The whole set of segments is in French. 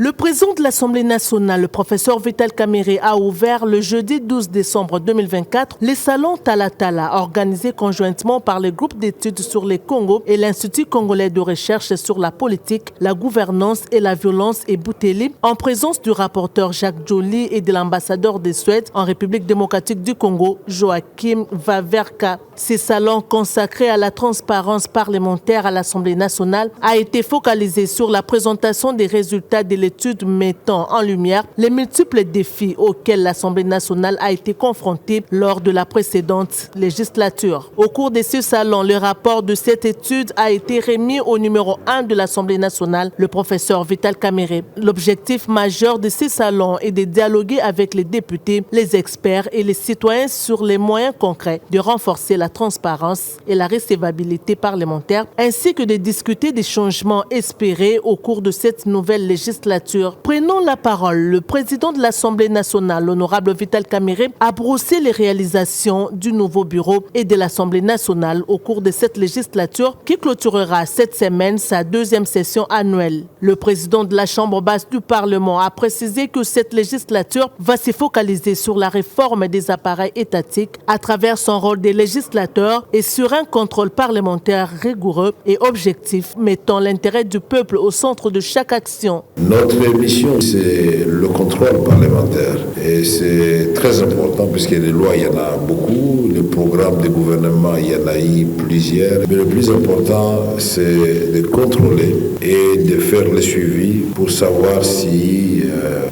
Le président de l'Assemblée nationale, le professeur Vital Kamerhe, a ouvert le jeudi 12 décembre 2024 les salons Tala Tala, organisés conjointement par le groupe d'études sur les Congos et l'Institut congolais de recherche sur la politique, la gouvernance et la violence et Bouteli, en présence du rapporteur Jacques Joly et de l'ambassadeur de Suède en République démocratique du Congo, Joachim Wawerka. Ces salons consacrés à la transparence parlementaire à l'Assemblée nationale a été focalisé sur la présentation des résultats de l'étude mettant en lumière les multiples défis auxquels l'Assemblée nationale a été confrontée lors de la précédente législature. Au cours de ce salon, le rapport de cette étude a été remis au numéro 1 de l'Assemblée nationale, le professeur Vital Kamerhe. L'objectif majeur de ces salons est de dialoguer avec les députés, les experts et les citoyens sur les moyens concrets de renforcer la transparence et la recevabilité parlementaire, ainsi que de discuter des changements espérés au cours de cette nouvelle législature. Prenons la parole. Le président de l'Assemblée nationale, l'honorable Vital Kamerhe, a brossé les réalisations du nouveau bureau et de l'Assemblée nationale au cours de cette législature qui clôturera cette semaine sa deuxième session annuelle. Le président de la Chambre basse du Parlement a précisé que cette législature va se focaliser sur la réforme des appareils étatiques à travers son rôle de législateur et sur un contrôle parlementaire rigoureux et objectif, mettant l'intérêt du peuple au centre de chaque action. Notre mission, c'est le contrôle parlementaire et c'est très important puisque les lois, il y en a beaucoup, les programmes de gouvernement, il y en a eu plusieurs. Mais le plus important, c'est de contrôler et de faire le suivi pour savoir si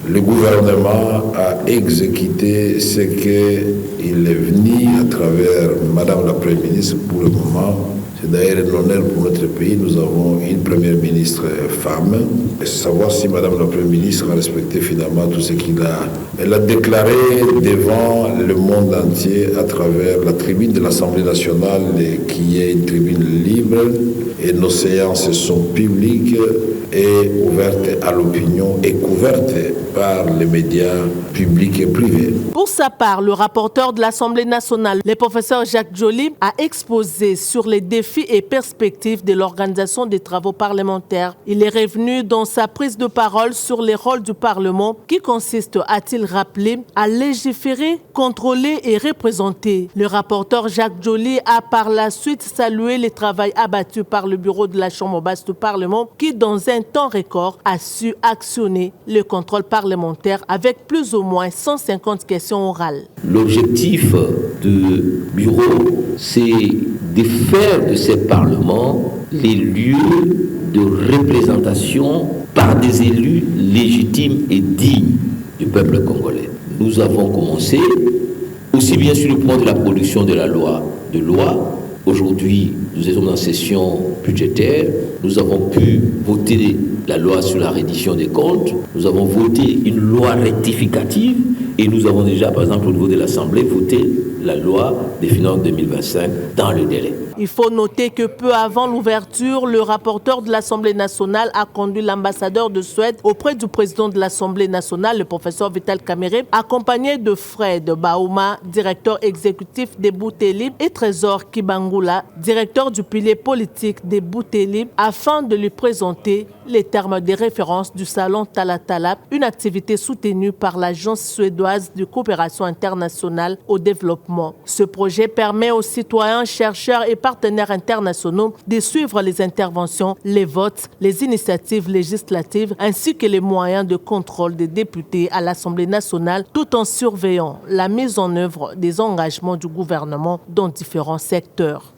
le gouvernement a exécuté ce qu'il est venu à travers Madame la Première ministre pour le moment. C'est d'ailleurs un honneur pour notre pays. Nous avons une Première ministre femme. Et savoir si Madame la Première ministre a respecté finalement tout ce elle a déclaré devant le monde entier à travers la tribune de l'Assemblée nationale qui est une tribune libre et nos séances sont publiques et ouvertes à l'opinion et couvertes par les médias publics et privés. Pour sa part, le rapporteur de l'Assemblée nationale, le professeur Jacques Joly, a exposé sur les défis et perspectives de l'organisation des travaux parlementaires. Il est revenu dans sa prise de parole sur les rôles du Parlement qui consiste, a-t-il rappelé, à légiférer, contrôler et représenter. Le rapporteur Jacques Joly a par la suite salué le travail abattu par le bureau de la Chambre basse du Parlement qui, dans un temps record, a su actionner le contrôle parlementaire avec plus ou moins 150 questions orales. L'objectif du bureau, c'est de faire de ce Parlement les lieux de représentation par des élus légitimes et dignes du peuple congolais. Nous avons commencé aussi bien sur le plan de la production de la loi, Aujourd'hui, nous sommes en session budgétaire. Nous avons pu voter la loi sur la reddition des comptes. Nous avons voté une loi rectificative et nous avons déjà, par exemple, au niveau de l'Assemblée, voté la loi des finances 2025 dans le délai. Il faut noter que peu avant l'ouverture, le rapporteur de l'Assemblée nationale a conduit l'ambassadeur de Suède auprès du président de l'Assemblée nationale, le professeur Vital Kamerhe, accompagné de Fred Bauma, directeur exécutif des Bouteli, et Trésor Kibangula, directeur du pilier politique des Bouteli, afin de lui présenter les termes de référence du salon Tala Tala, une activité soutenue par l'Agence suédoise de coopération internationale au développement. Ce projet permet aux citoyens, chercheurs et partenaires internationaux de suivre les interventions, les votes, les initiatives législatives ainsi que les moyens de contrôle des députés à l'Assemblée nationale tout en surveillant la mise en œuvre des engagements du gouvernement dans différents secteurs.